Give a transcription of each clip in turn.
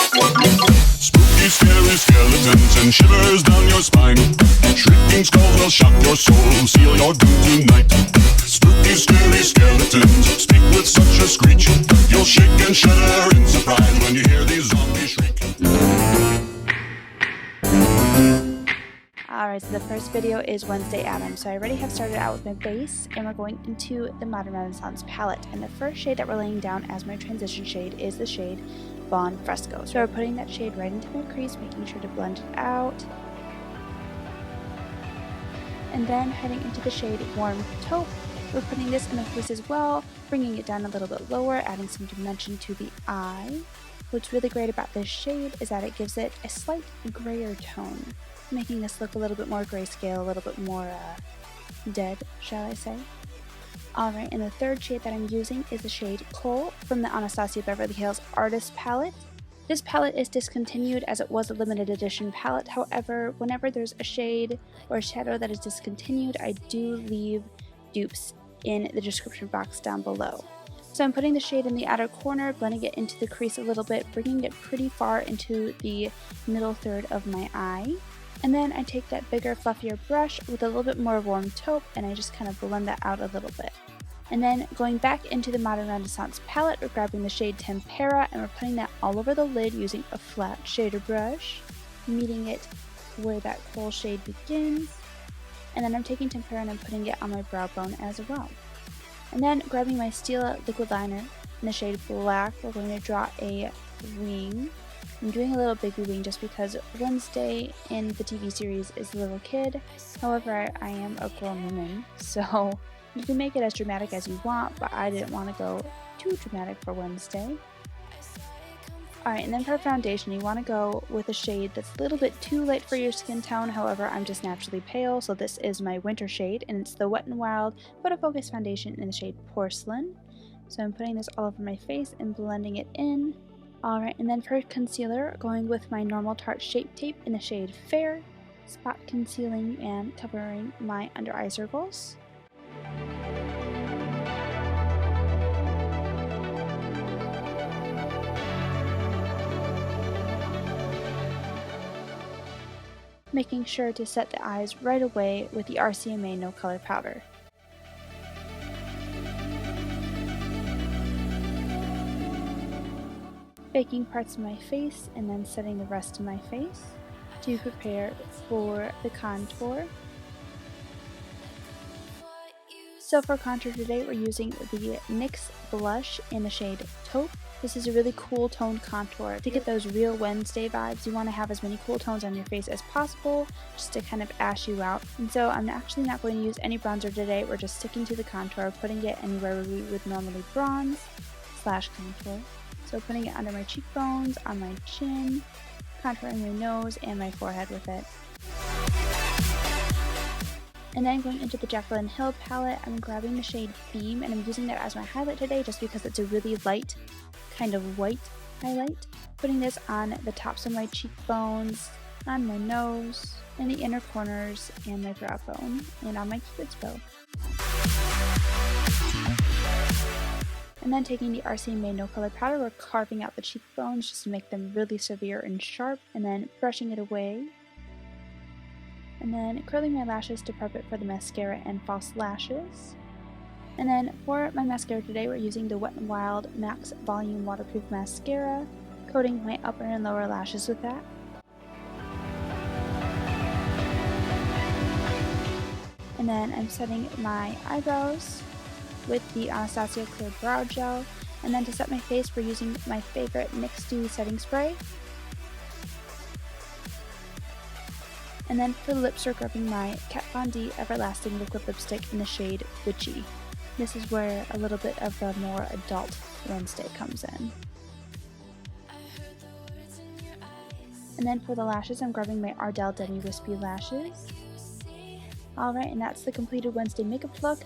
Spooky, scary skeletons and shivers down your spine. Shrieking skulls will shock your soul, seal your doom tonight. Spooky, scary skeletons speak with such a screech. You'll shake and shudder in surprise when you hear these zombies shriek. Alright, so the first video is Wednesday Addams. So I already have started out with my base, and we're going into the Modern Renaissance palette. And the first shade that we're laying down as my transition shade is the shade Bon Fresco. So we're putting that shade right into my crease, making sure to blend it out. And then heading into the shade Warm Taupe, we're putting this in the crease as well, bringing it down a little bit lower, adding some dimension to the eye. What's really great about this shade is that it gives it a slight grayer tone, making this look a little bit more grayscale, a little bit more dead, shall I say. Alright, and the third shade that I'm using is the shade Coal from the Anastasia Beverly Hills Artist Palette. This palette is discontinued as it was a limited edition palette. However, whenever there's a shade or a shadow that is discontinued, I do leave dupes in the description box down below. So I'm putting the shade in the outer corner, blending it into the crease a little bit, bringing it pretty far into the middle third of my eye. And then I take that bigger, fluffier brush with a little bit more warm taupe, and I just kind of blend that out a little bit. And then going back into the Modern Renaissance palette, we're grabbing the shade Tempera, and we're putting that all over the lid using a flat shader brush, meeting it where that coal shade begins. And then I'm taking Tempera and I'm putting it on my brow bone as well. And then grabbing my Stila liquid liner in the shade Black, we're going to draw a wing. I'm doing a little baby wing just because Wednesday in the TV series is a little kid. However, I am a grown woman, so you can make it as dramatic as you want, but I didn't want to go too dramatic for Wednesday. Alright, and then for foundation, you want to go with a shade that's a little bit too light for your skin tone. However, I'm just naturally pale, so this is my winter shade, and it's the Wet n Wild Photo Focus Foundation in the shade Porcelain. So I'm putting this all over my face and blending it in. Alright, and then for concealer, going with my normal Tarte Shape Tape in the shade Fair, spot concealing and covering my under eye circles. Making sure to set the eyes right away with the RCMA No Color Powder. Baking parts of my face and then setting the rest of my face to prepare for the contour. So for contour today, we're using the NYX blush in the shade Taupe. This is a really cool toned contour. To get those real Wednesday vibes, you want to have as many cool tones on your face as possible, just to kind of ash you out. And so I'm actually not going to use any bronzer today. We're just sticking to the contour, putting it anywhere where we would normally bronze / contour. So putting it under my cheekbones, on my chin, contouring my nose and my forehead with it. And then going into the Jaclyn Hill palette, I'm grabbing the shade Beam, and I'm using that as my highlight today just because it's a really light, kind of white highlight. Putting this on the tops of my cheekbones, on my nose, in the inner corners, and my brow bone, and on my cupid's bow. And then taking the RCMA No Color Powder, we're carving out the cheekbones just to make them really severe and sharp, and then brushing it away. And then curling my lashes to prep it for the mascara and false lashes. And then for my mascara today, we're using the Wet n Wild Max Volume Waterproof Mascara, coating my upper and lower lashes with that. And then I'm setting my eyebrows with the Anastasia Clear Brow Gel. And then to set my face, we're using my favorite NYX Dewy Setting Spray. And then for the lips, we're grabbing my Kat Von D Everlasting Liquid Lipstick in the shade Witchy. This is where a little bit of the more adult Wednesday comes in. And then for the lashes, I'm grabbing my Ardell Demi Wispy Lashes. Alright, and that's the completed Wednesday makeup look.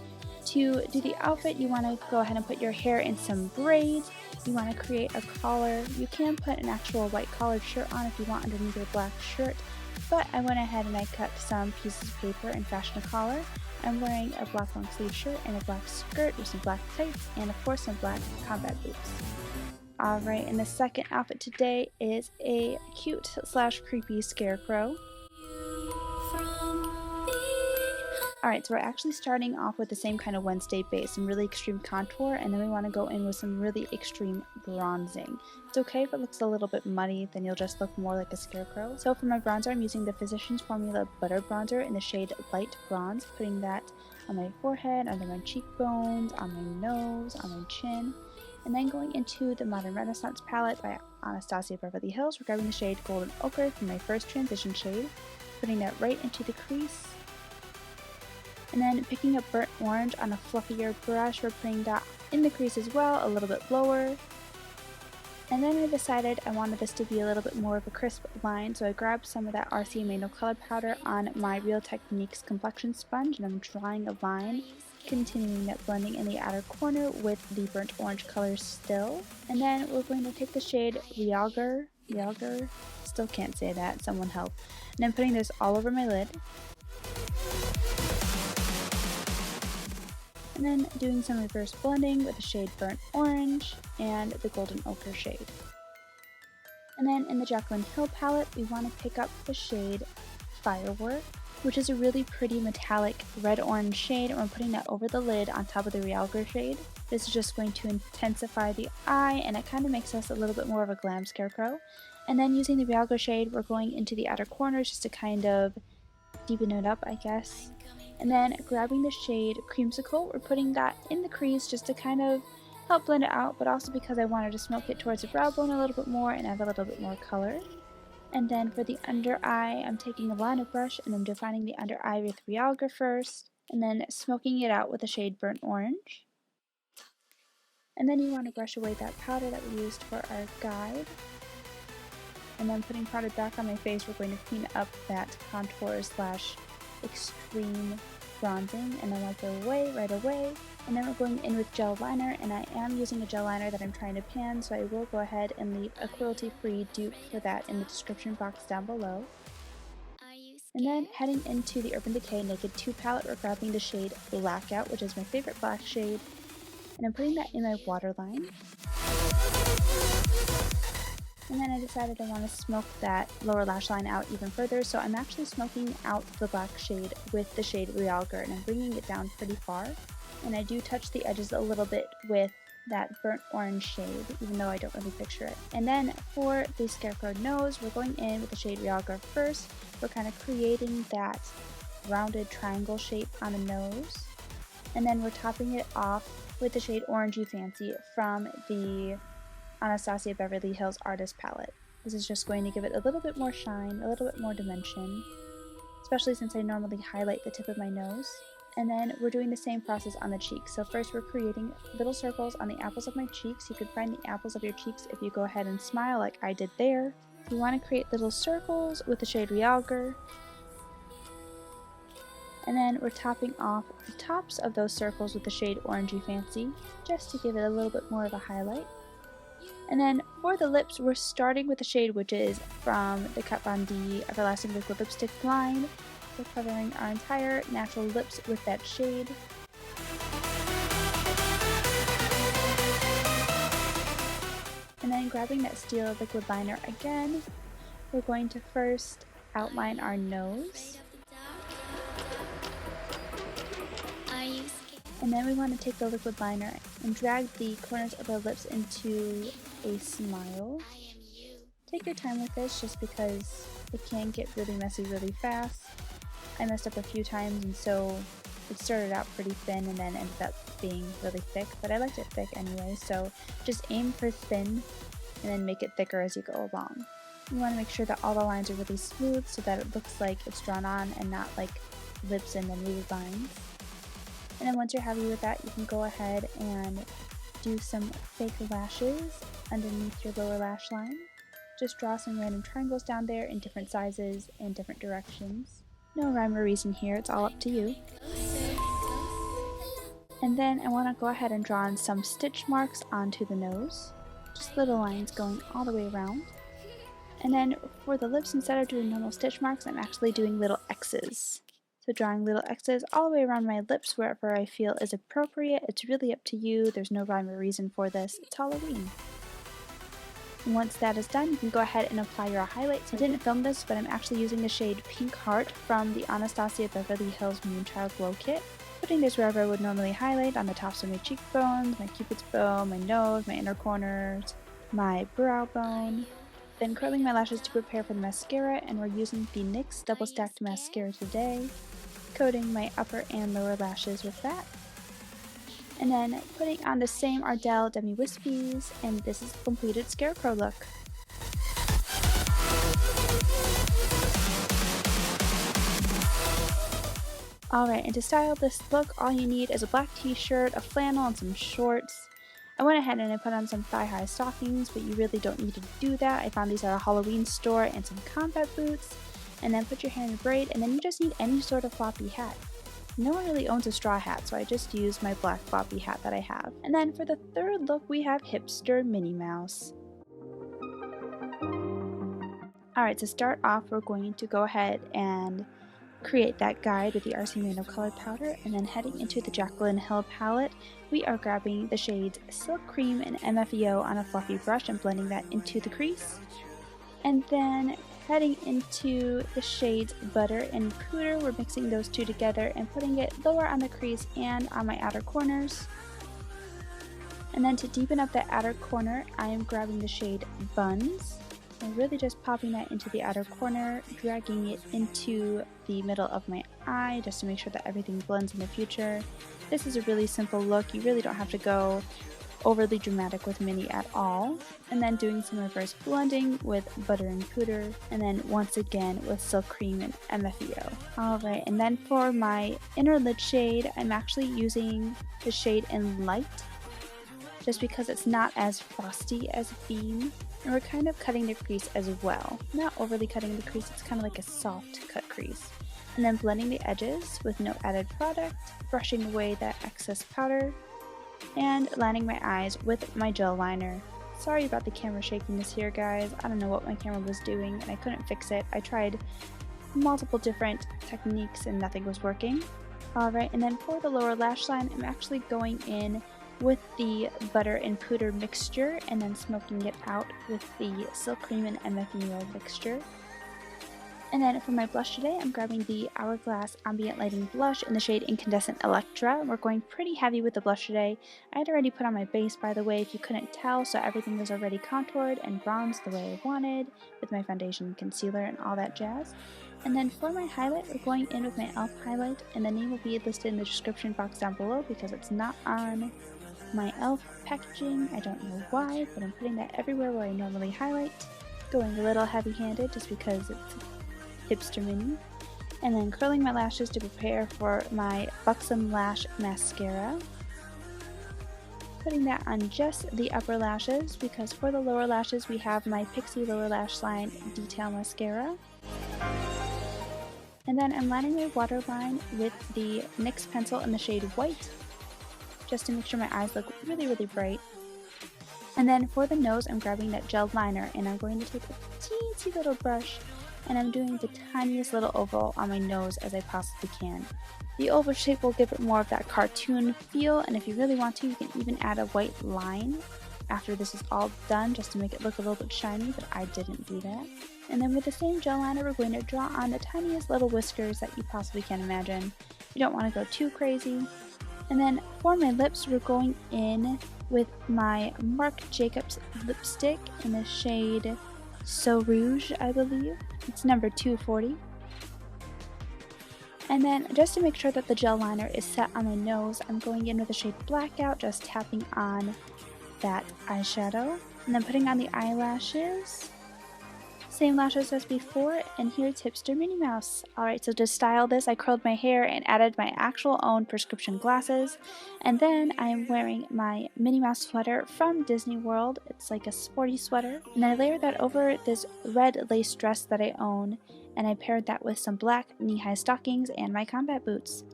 To do the outfit, you want to go ahead and put your hair in some braids. You want to create a collar. You can put an actual white collared shirt on if you want underneath your black shirt. But I went ahead and I cut some pieces of paper and fashioned a collar. I'm wearing a black long sleeve shirt and a black skirt with some black tights and of course some black combat boots. Alright, and the second outfit today is a cute slash creepy Scarecrow. Alright, so we're actually starting off with the same kind of Wednesday base, some really extreme contour, and then we want to go in with some really extreme bronzing. It's okay if it looks a little bit muddy, then you'll just look more like a Scarecrow. So for my bronzer, I'm using the Physicians Formula Butter Bronzer in the shade Light Bronze, putting that on my forehead, under my cheekbones, on my nose, on my chin. And then going into the Modern Renaissance palette by Anastasia Beverly Hills, we're grabbing the shade Golden Ochre for my first transition shade, putting that right into the crease. And then picking up Burnt Orange on a fluffier brush, we're putting that in the crease as well, a little bit lower. And then I decided I wanted this to be a little bit more of a crisp line, so I grabbed some of that RCMA No Color Powder on my Real Techniques complexion sponge, and I'm drawing a line, continuing that blending in the outer corner with the burnt orange color still. And then we're going to take the shade Realgar, still can't say that, someone help. And I'm putting this all over my lid. And then doing some reverse blending with the shade Burnt Orange and the Golden Ochre shade. And then in the Jaclyn Hill palette, we want to pick up the shade Firework, which is a really pretty metallic red-orange shade, and we're putting that over the lid on top of the Realgar shade. This is just going to intensify the eye, and it kind of makes us a little bit more of a glam Scarecrow. And then using the Realgar shade, we're going into the outer corners just to kind of deepen it up, I guess. And then grabbing the shade Creamsicle, we're putting that in the crease just to kind of help blend it out, but also because I wanted to smoke it towards the brow bone a little bit more and add a little bit more color. And then for the under eye, I'm taking a liner brush and I'm defining the under eye with Realgar first, and then smoking it out with the shade Burnt Orange. And then you want to brush away that powder that we used for our guide. And then putting powder back on my face, we're going to clean up that contour slash extreme bronzing, and then wipe it away right away. And then we're going in with gel liner, and I am using a gel liner that I'm trying to pan, so I will go ahead and leave a cruelty-free dupe for that in the description box down below. And then heading into the Urban Decay Naked 2 palette, we're grabbing the shade Blackout, which is my favorite black shade, and I'm putting that in my waterline. And then I decided I want to smoke that lower lash line out even further, so I'm actually smoking out the black shade with the shade Realgar, and I'm bringing it down pretty far. And I do touch the edges a little bit with that burnt orange shade, even though I don't really picture it. And then for the Scarecrow nose, we're going in with the shade Realgar first. We're kind of creating that rounded triangle shape on the nose. And then we're topping it off with the shade Orangey Fancy from the Anastasia Beverly Hills Artist Palette. This is just going to give it a little bit more shine, a little bit more dimension, especially since I normally highlight the tip of my nose. And then we're doing the same process on the cheeks. So first we're creating little circles on the apples of my cheeks. You could find the apples of your cheeks if you go ahead and smile like I did there. You want to create little circles with the shade Realgar. And then we're topping off the tops of those circles with the shade Orangey Fancy, just to give it a little bit more of a highlight. And then for the lips, we're starting with the shade which is from the Kat Von D Everlasting Liquid Lipstick line. We're covering our entire natural lips with that shade. And then grabbing that steel liquid liner again, we're going to first outline our nose. And then we want to take the liquid liner and drag the corners of our lips into a smile. Take your time with this just because it can get really messy really fast. I messed up a few times, and so it started out pretty thin and then ended up being really thick, but I liked it thick anyway, so just aim for thin and then make it thicker as you go along. You want to make sure that all the lines are really smooth so that it looks like it's drawn on and not like lips and then weird lines. And then once you're happy with that, you can go ahead and do some fake lashes underneath your lower lash line. Just draw some random triangles down there in different sizes and different directions. No rhyme or reason here, it's all up to you. And then I want to go ahead and draw in some stitch marks onto the nose. Just little lines going all the way around. And then for the lips, instead of doing normal stitch marks, I'm actually doing little X's. So drawing little X's all the way around my lips wherever I feel is appropriate. It's really up to you. There's no rhyme or reason for this. It's Halloween. Once that is done, you can go ahead and apply your highlights. I didn't film this, but I'm actually using the shade Pink Heart from the Anastasia Beverly Hills Moonchild Glow Kit. Putting this wherever I would normally highlight, on the tops of my cheekbones, my cupid's bow, my nose, my inner corners, my brow bone. Then curling my lashes to prepare for the mascara, and we're using the NYX Double Stacked Mascara today. Coating my upper and lower lashes with that. And then putting on the same Ardell Demi Wispies, and this is the completed Scarecrow look. Alright, and to style this look, all you need is a black t-shirt, a flannel, and some shorts. I went ahead and I put on some thigh-high stockings, but you really don't need to do that. I found these at a Halloween store, and some combat boots. And then put your hair in a braid, and then you just need any sort of floppy hat. No one really owns a straw hat, so I just used my black floppy hat that I have. And then for the third look, we have Hipster Minnie Mouse. Alright, to start off, we're going to go ahead and create that guide with the RC Random Color Powder, and then heading into the Jaclyn Hill palette, we are grabbing the shades Silk Cream and MFEO on a fluffy brush and blending that into the crease. And then heading into the shades Butter and Pooter, we're mixing those two together and putting it lower on the crease and on my outer corners. And then to deepen up that outer corner, I am grabbing the shade Buns. I'm really just popping that into the outer corner, dragging it into the middle of my eye just to make sure that everything blends in the future. This is a really simple look. You really don't have to go overly dramatic with Minnie at all. And then doing some reverse blending with Butter and Pooter, and then once again with Silk Cream and MFEO. Alright, and then for my inner lid shade, I'm actually using the shade in Light, just because it's not as frosty as Beam. And we're kind of cutting the crease as well. Not overly cutting the crease, it's kind of like a soft cut crease. And then blending the edges with no added product, brushing away that excess powder, and lining my eyes with my gel liner. Sorry about the camera shakiness here, guys. I don't know what my camera was doing and I couldn't fix it. I tried multiple different techniques and nothing was working. Alright, and then for the lower lash line, I'm actually going in with the Butter and Pooter mixture and then smoking it out with the Silk Cream and MFEO mixture. And then for my blush today, I'm grabbing the Hourglass Ambient Lighting Blush in the shade Incandescent Electra. We're going pretty heavy with the blush today. I had already put on my base, by the way, if you couldn't tell, so everything was already contoured and bronzed the way I wanted with my foundation and concealer and all that jazz. And then for my highlight, we're going in with my e.l.f. highlight, and the name will be listed in the description box down below because it's not on my e.l.f. packaging. I don't know why, but I'm putting that everywhere where I normally highlight. Going a little heavy-handed just because it's Hipster Minnie. And then curling my lashes to prepare for my Buxom Lash Mascara. Putting that on just the upper lashes because for the lower lashes we have my Pixie Lower Lash Line Detail Mascara. And then I'm lining my waterline with the NYX pencil in the shade White, just to make sure my eyes look really, really bright. And then for the nose, I'm grabbing that gel liner and I'm going to take a teensy little brush and I'm doing the tiniest little oval on my nose as I possibly can. The oval shape will give it more of that cartoon feel, and if you really want to, you can even add a white line after this is all done just to make it look a little bit shiny, but I didn't do that. And then with the same gel liner, we're going to draw on the tiniest little whiskers that you possibly can imagine. You don't want to go too crazy. And then for my lips, we're going in with my Marc Jacobs lipstick in the shade So Rouge, I believe. It's number 240. And then just to make sure that the gel liner is set on my nose, I'm going in with the shade Blackout, just tapping on that eyeshadow. And then putting on the eyelashes. Same lashes as before, and here's Hipster Minnie Mouse. Alright, so to style this, I curled my hair and added my actual own prescription glasses. And then I am wearing my Minnie Mouse sweater from Disney World. It's like a sporty sweater. And I layered that over this red lace dress that I own, and I paired that with some black knee-high stockings and my combat boots.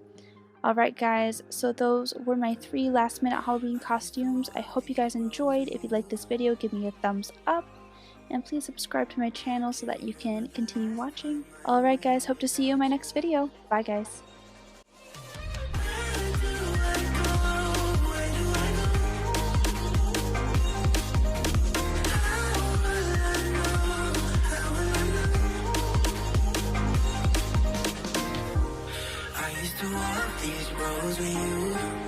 Alright guys, so those were my 3 last-minute Halloween costumes. I hope you guys enjoyed. If you liked this video, give me a thumbs up. And please subscribe to my channel so that you can continue watching. Alright guys, hope to see you in my next video. Bye guys. leads to all these roads with you.